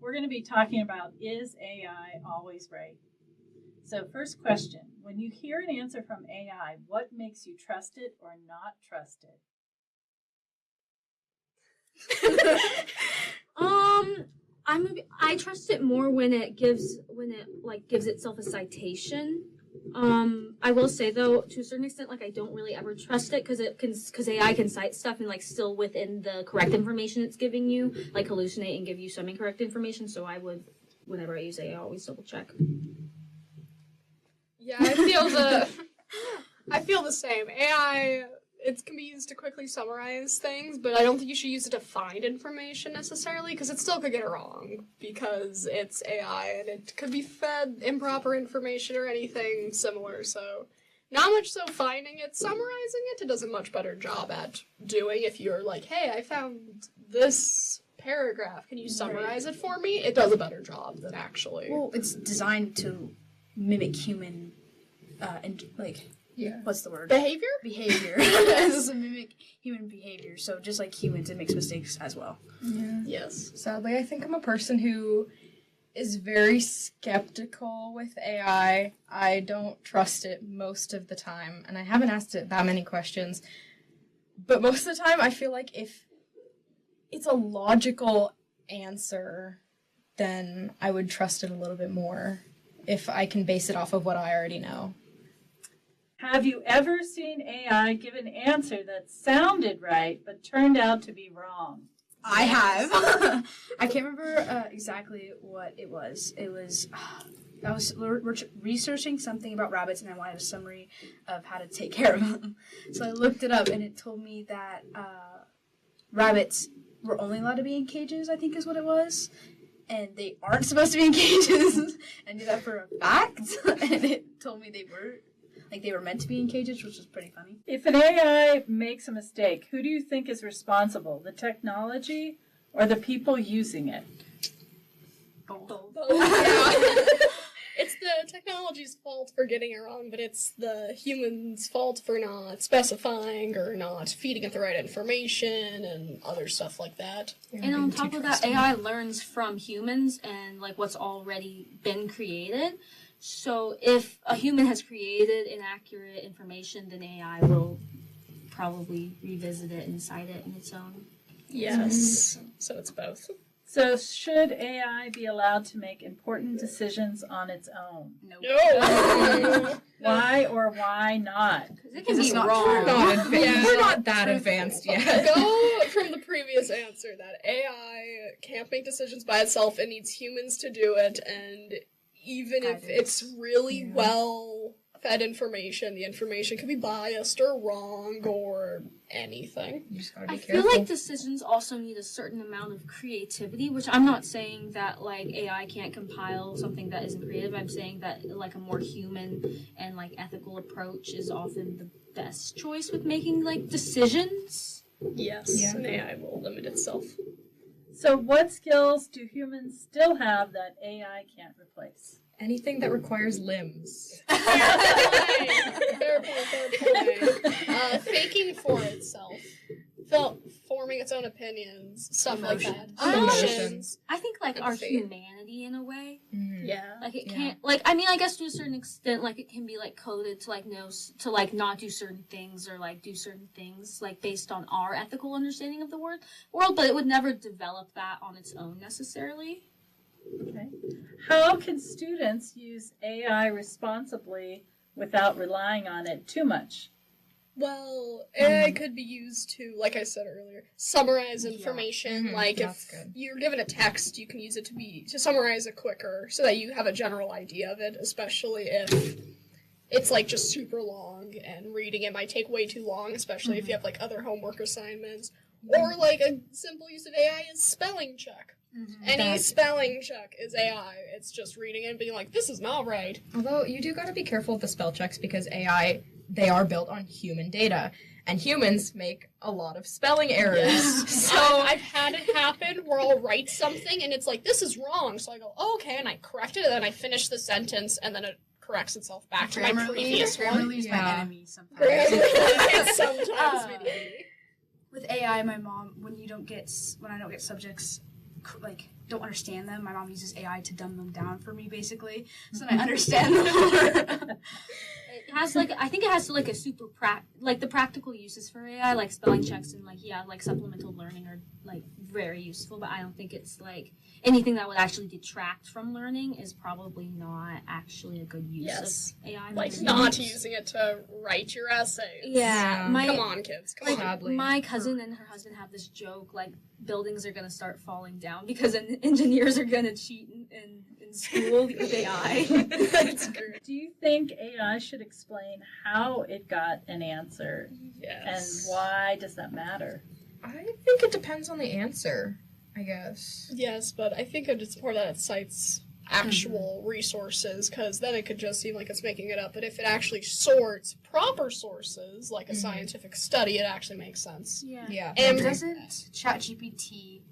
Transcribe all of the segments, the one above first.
We're going to be talking about, is AI always right? So first question, when you hear an answer from AI, what makes you trust it or not trust it? I trust it more when it gives itself a citation. I will say though, to a certain extent, like I don't really ever trust it because AI can cite stuff and like still within the correct information it's giving you, like hallucinate and give you some incorrect information. So I would, whenever I use AI, always double check. Yeah, I feel the same. AI, it can be used to quickly summarize things, but I don't think you should use it to find information necessarily, because it still could get it wrong, because it's AI, and it could be fed improper information or anything similar, so not much so finding it. Summarizing it does a much better job at doing. If you're like, hey, I found this paragraph, can you summarize it for me? It does a better job than actually. Well, it's designed to mimic human, what's the word? Behavior? Behavior. It's to mimic human behavior. So just like humans, it makes mistakes as well. Yeah. Yes. Sadly, I think I'm a person who is very skeptical with AI. I don't trust it most of the time, and I haven't asked it that many questions. But most of the time, I feel like if it's a logical answer, then I would trust it a little bit more if I can base it off of what I already know. Have you ever seen AI give an answer that sounded right but turned out to be wrong? I have. I can't remember exactly what it was. I was researching something about rabbits, and I wanted a summary of how to take care of them. So I looked it up, and it told me that rabbits were only allowed to be in cages, I think is what it was. And they aren't supposed to be in cages. I knew that for a fact. And it told me they were meant to be in cages, which was pretty funny. If an AI makes a mistake, who do you think is responsible? The technology or the people using it? Both. Yeah. It's the technology's fault for getting it wrong, but it's the human's fault for not specifying or not feeding it the right information and other stuff like that. And on top of that, AI learns from humans and like what's already been created. So if a human has created inaccurate information, then AI will probably revisit it and cite it in its own. Yes. So it's both. So should AI be allowed to make important decisions on its own? No. Why or why not? It can be wrong. We're not that advanced yet. Go from the previous answer that AI can't make decisions by itself. It needs humans to do it, and even if it's really well-fed information, the information could be biased or wrong or anything. You just gotta be careful. careful. I feel like decisions also need a certain amount of creativity, which I'm not saying that like AI can't compile something that isn't creative. I'm saying that like a more human and like ethical approach is often the best choice with making like decisions. Yes, and AI will limit itself. So what skills do humans still have that AI can't replace? Anything that requires limbs. Fair point. Faking for itself. Forming its own opinions. Stuff like that. Emotions. I think like our humanity in a way. Mm-hmm. Yeah. Like it can't like I mean I guess to a certain extent like it can be like coded to like know to like not do certain things or like do certain things like based on our ethical understanding of the world, but it would never develop that on its own necessarily. Okay. How can students use AI responsibly without relying on it too much? Well, AI could be used to, like I said earlier, summarize information. Like if you're given a text, you can use it to summarize it quicker so that you have a general idea of it, especially if it's like just super long and reading it might take way too long, especially if you have like other homework assignments. Or like a simple use of AI is spelling check. Any spelling check is AI. It's just reading it and being like, this is not right. Although you do gotta be careful with the spell checks because AI, they are built on human data. And humans make a lot of spelling errors. Yes. So I've had it happen where I'll write something and it's like, this is wrong. So I go, oh, okay, and I correct it, and then I finish the sentence, and then it corrects itself back to my previous one. Grammarly is my enemy sometimes. Grammarly is sometimes my enemy. With AI, my mom, when I don't get subjects like don't understand them, my mom uses AI to dumb them down for me, basically, so then I understand them more. It has like I think it has like a super like the practical uses for AI, like spelling checks and like like supplemental learning are like very useful, but I don't think it's like anything that would actually detract from learning is probably not actually a good use Yes. of AI. Like not using it to write your essays. Yeah, my Come on, kids. Come on. Sadly. my cousin and her husband have this joke like buildings are gonna start falling down because engineers are gonna cheat in school with AI. That's great. Do you think AI should explain how it got an answer and Yes. why does that matter? I think it depends on the answer, I guess. Yes, but I think it's more that it cites actual resources, because then it could just seem like it's making it up. But if it actually sorts proper sources, like a scientific study, it actually makes sense. Yeah. Yeah. And Doesn't ChatGPT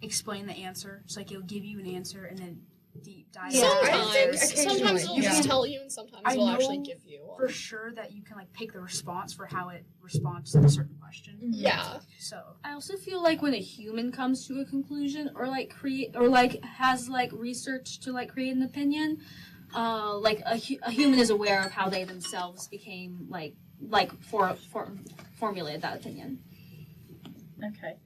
explain the answer? It's like it'll give you an answer and then deep dive. Yeah. sometimes, I think sometimes it'll occasionally, just yeah. tell you, and sometimes I it'll actually know give you. for sure that you can like pick the response for how it responds to a certain question. Yeah. So I also feel like when a human comes to a conclusion or like create or like has like research to like create an opinion, like a human is aware of how they themselves became formulated that opinion. Okay.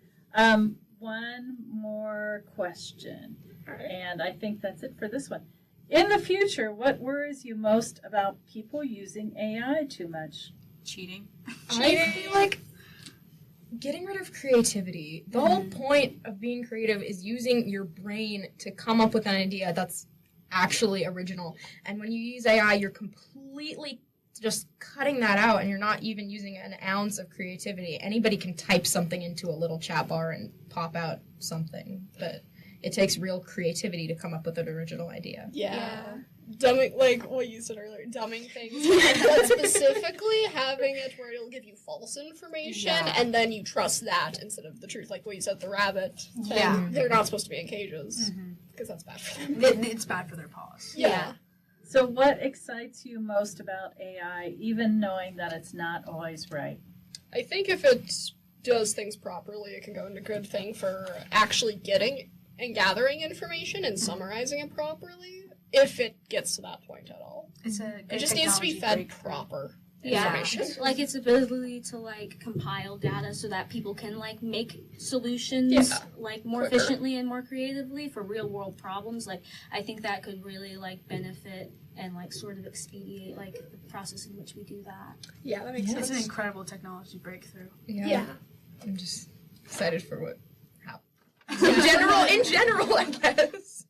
One more question, and I think that's it for this one. In the future, what worries you most about people using AI too much? cheating. I feel like getting rid of creativity. The whole point of being creative is using your brain to come up with an idea that's actually original. And when you use AI, you're completely just cutting that out, and you're not even using an ounce of creativity. Anybody can type something into a little chat bar and pop out something, but it takes real creativity to come up with an original idea. Yeah. Dumbing, like what you said earlier, dumbing things. But specifically having it where it'll give you false information, Yeah. and then you trust that instead of the truth. Like what you said, the rabbit. thing. Yeah. They're not supposed to be in cages, because that's bad for them. It's bad for their paws. Yeah. So what excites you most about AI, even knowing that it's not always right? I think if it does things properly, it can go into good thing for actually getting and gathering information and summarizing it properly, if it gets to that point at all. It's a It just needs to be fed proper information. Like its ability to like compile data so that people can like make solutions Yeah. like more Quicker. efficiently and more creatively for real world problems. Like I think that could really like benefit and like sort of expedite like the process in which we do that. Yeah, that makes It's an sense. incredible technology breakthrough. Yeah. I'm just excited for what happens. In general, I guess.